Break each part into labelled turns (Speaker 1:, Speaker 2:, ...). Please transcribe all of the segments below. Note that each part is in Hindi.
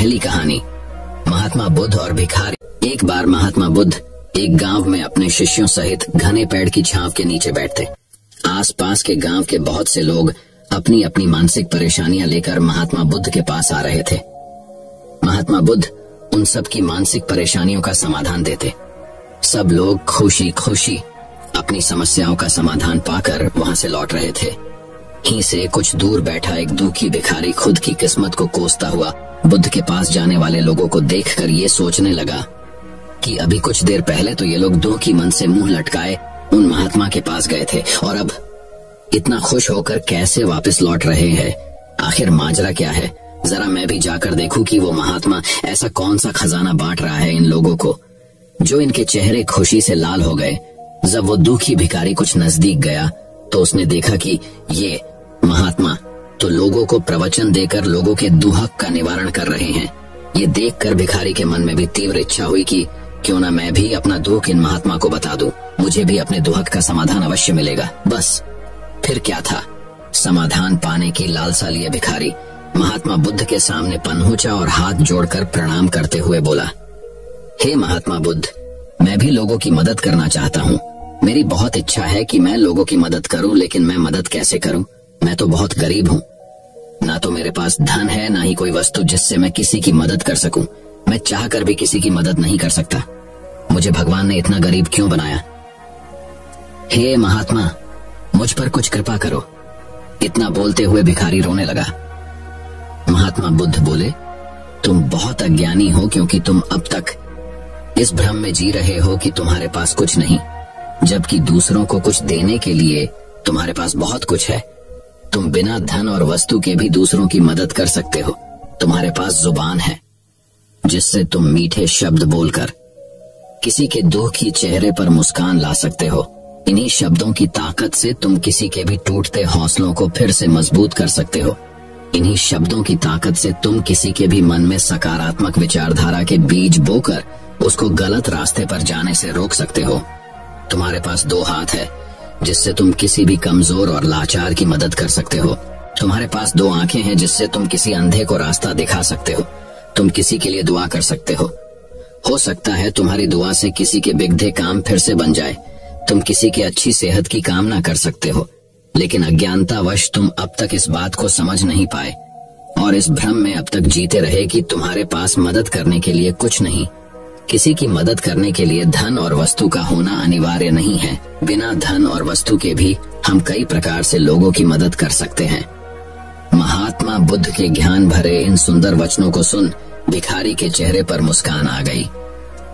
Speaker 1: पहली कहानी, महात्मा बुद्ध और भिखारी। एक बार महात्मा बुद्ध एक गांव में अपने शिष्यों सहित घने पेड़ की छांव के नीचे बैठते। आसपास के गांव के बहुत से लोग अपनी अपनी मानसिक परेशानियां लेकर महात्मा बुद्ध के पास आ रहे थे। महात्मा बुद्ध उन सब की मानसिक परेशानियों का समाधान देते। सब लोग खुशी खुशी अपनी समस्याओं का समाधान पाकर वहां से लौट रहे थे। ही से कुछ दूर बैठा एक दुखी भिखारी खुद की किस्मत को कोसता हुआ बुद्ध के पास जाने वाले लोगों को देखकर ये सोचने लगा कि अभी कुछ देर पहले तो ये लोग दुखी मन से मुंह लटकाए उन महात्मा के पास गए थे और अब इतना खुश होकर कैसे वापस लौट रहे हैं। आखिर माजरा क्या है? जरा मैं भी जाकर देखूं कि वो महात्मा ऐसा कौन सा खजाना बांट रहा है इन लोगों को जो इनके चेहरे खुशी से लाल हो गए। जब वो दुखी भिखारी कुछ नजदीक गया तो उसने देखा कि ये महात्मा तो लोगों को प्रवचन देकर लोगों के दुहक का निवारण कर रहे हैं। ये देखकर भिखारी के मन में भी तीव्र इच्छा हुई कि क्यों ना मैं भी अपना दुख इन महात्मा को बता दूं, मुझे भी अपने दुहक का समाधान अवश्य मिलेगा। बस फिर क्या था, समाधान पाने की लालसा लिए भिखारी महात्मा बुद्ध के सामने पनहुचा और हाथ जोड़कर प्रणाम करते हुए बोला, हे महात्मा बुद्ध, मैं भी लोगों की मदद करना चाहता हूँ। मेरी बहुत इच्छा है कि मैं लोगों की मदद करूं, लेकिन मैं मदद कैसे करूं? मैं तो बहुत गरीब हूँ, ना तो मेरे पास धन है ना ही कोई वस्तु जिससे मैं किसी की मदद कर सकूं। मैं चाहकर भी किसी की मदद नहीं कर सकता। मुझे भगवान ने इतना गरीब क्यों बनाया? हे महात्मा, मुझ पर कुछ कृपा करो। इतना बोलते हुए भिखारी रोने लगा। महात्मा बुद्ध बोले, तुम बहुत अज्ञानी हो क्योंकि तुम अब तक इस भ्रम में जी रहे हो कि तुम्हारे पास कुछ नहीं, जबकि दूसरों को कुछ देने के लिए तुम्हारे पास बहुत कुछ है। तुम बिना धन और वस्तु के भी दूसरों की मदद कर सकते हो। तुम्हारे पास जुबान है जिससे तुम मीठे शब्द बोलकर किसी के दुखी चेहरे पर मुस्कान ला सकते हो। इन्हीं शब्दों की ताकत से तुम किसी के भी टूटते हौसलों को फिर से मजबूत कर सकते हो। इन्हीं शब्दों की ताकत से तुम किसी के भी मन में सकारात्मक विचारधारा के बीज बोकर उसको गलत रास्ते पर जाने से रोक सकते हो। तुम्हारे पास 2 हाथ है जिससे तुम किसी भी कमजोर और लाचार की मदद कर सकते हो। तुम्हारे पास 2 आंखें हैं जिससे तुम किसी अंधे को रास्ता दिखा सकते हो। तुम किसी के लिए दुआ कर सकते हो सकता है तुम्हारी दुआ से किसी के बिगड़े काम फिर से बन जाए। तुम किसी की अच्छी सेहत की कामना कर सकते हो, लेकिन अज्ञानतावश तुम अब तक इस बात को समझ नहीं पाए और इस भ्रम में अब तक जीते रहे कि तुम्हारे पास मदद करने के लिए कुछ नहीं। किसी की मदद करने के लिए धन और वस्तु का होना अनिवार्य नहीं है। बिना धन और वस्तु के भी हम कई प्रकार से लोगों की मदद कर सकते हैं। महात्मा बुद्ध के ज्ञान भरे इन सुंदर वचनों को सुन भिखारी के चेहरे पर मुस्कान आ गई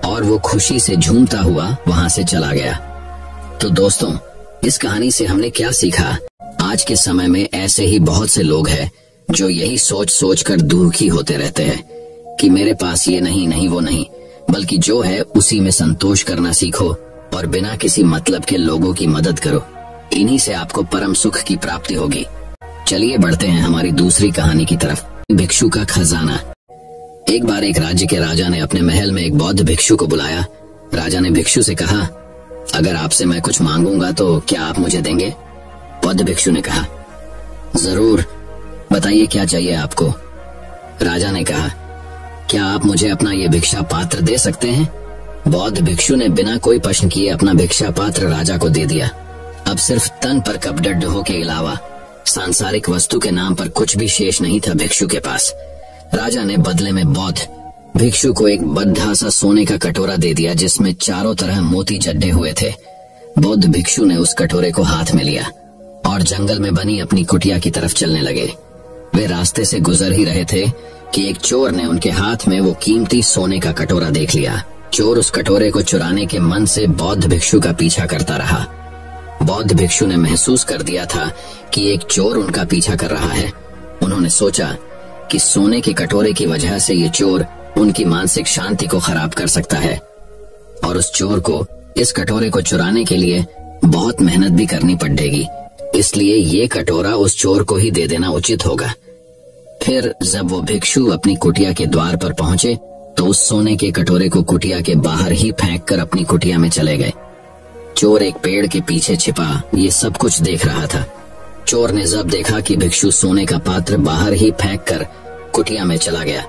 Speaker 1: और वो खुशी से झूमता हुआ वहां से चला गया। तो दोस्तों, इस कहानी से हमने क्या सीखा? आज के समय में ऐसे ही बहुत से लोग हैं जो यही सोच सोच कर दुखी होते रहते हैं कि मेरे पास ये नहीं वो नहीं, बल्कि जो है उसी में संतोष करना सीखो और बिना किसी मतलब के लोगों की मदद करो। इन्हीं से आपको परम सुख की प्राप्ति होगी। चलिए बढ़ते हैं हमारी दूसरी कहानी की तरफ, भिक्षु का खजाना। एक बार एक राज्य के राजा ने अपने महल में एक बौद्ध भिक्षु को बुलाया। राजा ने भिक्षु से कहा, अगर आपसे मैं कुछ मांगूंगा तो क्या आप मुझे देंगे? बौद्ध भिक्षु ने कहा, जरूर, बताइए क्या चाहिए आपको? राजा ने कहा, क्या आप मुझे अपना ये भिक्षा पात्र दे सकते हैं? बौद्ध भिक्षु ने बिना कोई प्रश्न किए अपना भिक्षा पात्र राजा को दे दिया। अब सिर्फ तन पर कपड़े हो के अलावा सांसारिक वस्तु के नाम पर कुछ भी शेष नहीं था भिक्षु के पास। राजा ने बदले में बौद्ध भिक्षु को एक बद्धा सा सोने का कटोरा दे दिया जिसमें चारों तरह मोती जड्डे हुए थे। बौद्ध भिक्षु ने उस कटोरे को हाथ में लिया और जंगल में बनी अपनी कुटिया की तरफ चलने लगे। वे रास्ते से गुजर ही रहे थे कि एक चोर ने उनके हाथ में वो कीमती सोने का कटोरा देख लिया। चोर उस कटोरे को चुराने के मन से बौद्ध भिक्षु का पीछा करता रहा। बौद्ध भिक्षु ने महसूस कर दिया था कि एक चोर उनका पीछा कर रहा है। उन्होंने सोचा कि सोने के कटोरे की वजह से ये चोर उनकी मानसिक शांति को खराब कर सकता है और उस चोर को इस कटोरे को चुराने के लिए बहुत मेहनत भी करनी पड़ेगी, इसलिए ये कटोरा उस चोर को ही दे देना उचित होगा। फिर जब वो भिक्षु अपनी कुटिया के द्वार पर पहुंचे तो उस सोने के कटोरे को कुटिया के बाहर ही फेंककर अपनी कुटिया में चले गए। चोर एक पेड़ के पीछे छिपा ये सब कुछ देख रहा था। चोर ने जब देखा कि भिक्षु सोने का पात्र बाहर ही फेंककर कुटिया में चला गया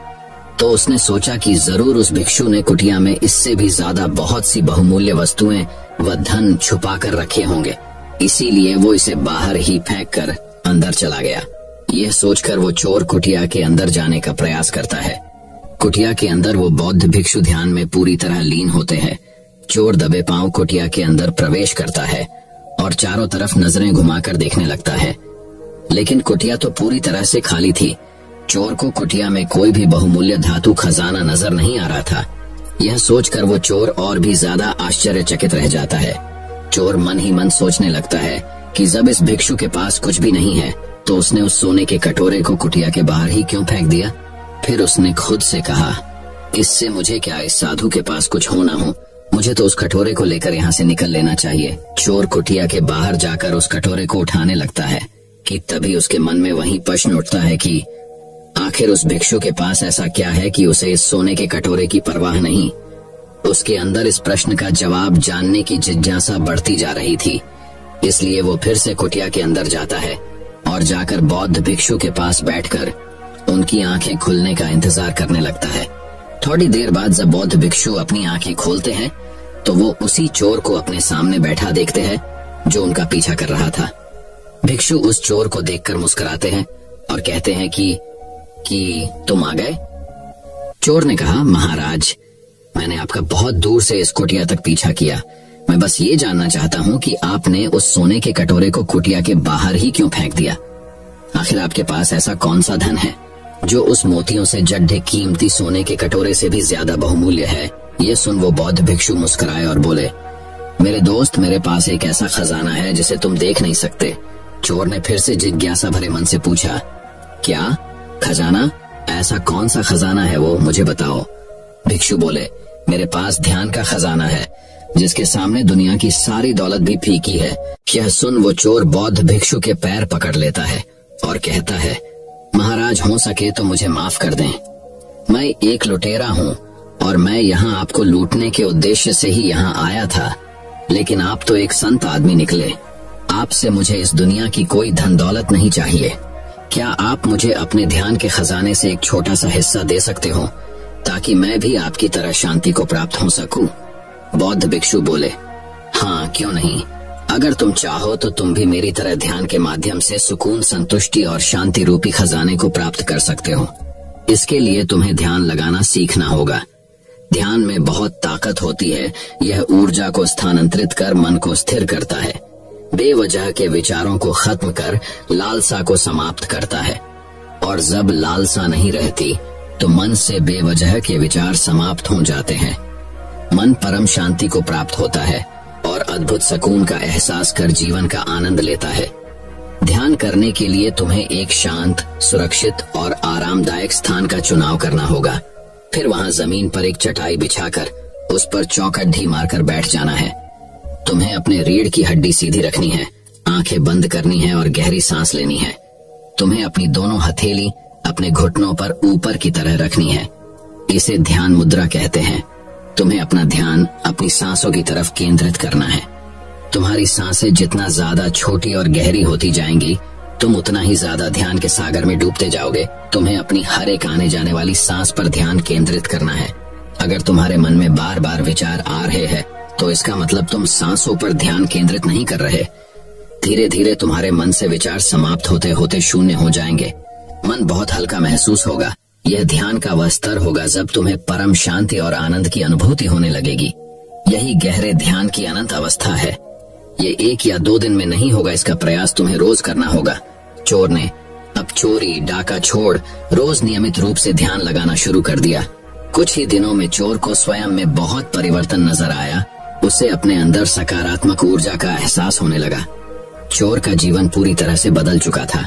Speaker 1: तो उसने सोचा कि जरूर उस भिक्षु ने कुटिया में इससे भी ज्यादा बहुत सी बहुमूल्य वस्तुएं व धन छुपा कर रखे होंगे, इसीलिए वो इसे बाहर ही फेंक कर अंदर चला गया। यह सोचकर वो चोर कुटिया के अंदर जाने का प्रयास करता है। कुटिया के अंदर वो बौद्ध भिक्षु ध्यान में पूरी तरह लीन होते हैं। चोर दबे पांव कुटिया के अंदर प्रवेश करता है और चारों तरफ नजरें घुमाकर देखने लगता है, लेकिन कुटिया तो पूरी तरह से खाली थी। चोर को कुटिया में कोई भी बहुमूल्य धातु खजाना नजर नहीं आ रहा था। यह सोचकर वो चोर और भी ज्यादा आश्चर्यचकित रह जाता है। चोर मन ही मन सोचने लगता है कि जब इस भिक्षु के पास कुछ भी नहीं है तो उसने उस सोने के कटोरे को कुटिया के बाहर ही क्यों फेंक दिया। फिर उसने खुद से कहा, इससे मुझे क्या, इस साधु के पास कुछ हो ना हो, मुझे तो उस कटोरे को लेकर यहाँ से निकल लेना चाहिए। चोर कुटिया के बाहर जाकर उस कटोरे को उठाने लगता है कि तभी उसके मन में वही प्रश्न उठता है कि आखिर उस भिक्षु के पास ऐसा क्या है कि उसे इस सोने के कटोरे की परवाह नहीं। उसके अंदर इस प्रश्न का जवाब जानने की जिज्ञासा बढ़ती जा रही थी, इसलिए वो फिर से कुटिया के अंदर जाता है और जाकर बौद्ध भिक्षु के पास बैठकर उनकी आंखें खुलने का इंतजार करने लगता है। थोड़ी देर बाद जब बौद्ध भिक्षु अपनी आंखें खोलते हैं तो वो उसी चोर को अपने सामने बैठा देखते हैं जो उनका पीछा कर रहा था। भिक्षु उस चोर को देखकर मुस्कुराते हैं और कहते हैं कि तुम आ गए। चोर ने कहा, महाराज, मैंने आपका बहुत दूर से इस कुटिया तक पीछा किया। मैं बस ये जानना चाहता हूँ कि आपने उस सोने के कटोरे को कुटिया के बाहर ही क्यों फेंक दिया। आखिर आपके पास ऐसा कौन सा धन है जो उस मोतियों से जड्ढे कीमती सोने के कटोरे से भी ज्यादा बहुमूल्य है। ये सुन वो बौद्ध भिक्षु मुस्कुराए और बोले, मेरे दोस्त, मेरे पास एक ऐसा खजाना है जिसे तुम देख नहीं सकते। चोर ने फिर से जिज्ञासा भरे मन से पूछा, क्या खजाना? ऐसा कौन सा खजाना है वो, मुझे बताओ। भिक्षु बोले, मेरे पास ध्यान का खजाना है जिसके सामने दुनिया की सारी दौलत भी फीकी है। यह सुन वो चोर बौद्ध भिक्षु के पैर पकड़ लेता है और कहता है, महाराज, हो सके तो मुझे माफ कर दें। मैं एक लुटेरा हूँ और मैं यहाँ आपको लूटने के उद्देश्य से ही यहाँ आया था, लेकिन आप तो एक संत आदमी निकले। आपसे मुझे इस दुनिया की कोई धन दौलत नहीं चाहिए। क्या आप मुझे अपने ध्यान के खजाने से एक छोटा सा हिस्सा दे सकते हो ताकि मैं भी आपकी तरह शांति को प्राप्त हो सकूं? बौद्ध भिक्षु बोले, हाँ, क्यों नहीं। अगर तुम चाहो तो तुम भी मेरी तरह ध्यान के माध्यम से सुकून, संतुष्टि और शांति रूपी खजाने को प्राप्त कर सकते हो। इसके लिए तुम्हें ध्यान लगाना सीखना होगा। ध्यान में बहुत ताकत होती है। यह ऊर्जा को स्थानांतरित कर मन को स्थिर करता है, बेवजह के विचारों को खत्म कर लालसा को समाप्त करता है, और जब लालसा नहीं रहती तो मन से बेवजह के विचार समाप्त हो जाते हैं। मन परम शांति को प्राप्त होता है और अद्भुत सुकून का एहसास कर जीवन का आनंद लेता है। ध्यान करने के लिए तुम्हें एक शांत, सुरक्षित और आरामदायक स्थान का चुनाव करना होगा। फिर वहां जमीन पर एक चटाई बिछाकर उस पर चौखट मारकर बैठ जाना है। तुम्हें अपने रीढ़ की हड्डी सीधी रखनी है, आंखें बंद करनी है और गहरी सांस लेनी है। तुम्हें अपनी दोनों हथेली अपने घुटनों पर ऊपर की तरह रखनी है। इसे ध्यान मुद्रा कहते हैं। तुम्हें अपना ध्यान अपनी सांसों की तरफ केंद्रित करना है। तुम्हारी सांसें जितना ज्यादा छोटी और गहरी होती जाएंगी, तुम उतना ही ज्यादा ध्यान के सागर में डूबते जाओगे। तुम्हें अपनी हर एक आने जाने वाली सांस पर ध्यान केंद्रित करना है। अगर तुम्हारे मन में बार बार विचार आ रहे हैं तो इसका मतलब तुम सांसों पर ध्यान केंद्रित नहीं कर रहे। धीरे धीरे तुम्हारे मन से विचार समाप्त होते होते शून्य हो जाएंगे। मन बहुत हल्का महसूस होगा। यह ध्यान का वह स्तर होगा जब तुम्हें परम शांति और आनंद की अनुभूति होने लगेगी। यही गहरे ध्यान की अनंत अवस्था है। ये 1 या 2 दिन में नहीं होगा, इसका प्रयास तुम्हें रोज करना होगा। चोर ने अब चोरी डाका छोड़ रोज नियमित रूप से ध्यान लगाना शुरू कर दिया। कुछ ही दिनों में चोर को स्वयं में बहुत परिवर्तन नजर आया। उसे अपने अंदर सकारात्मक ऊर्जा का एहसास होने लगा। चोर का जीवन पूरी तरह से बदल चुका था।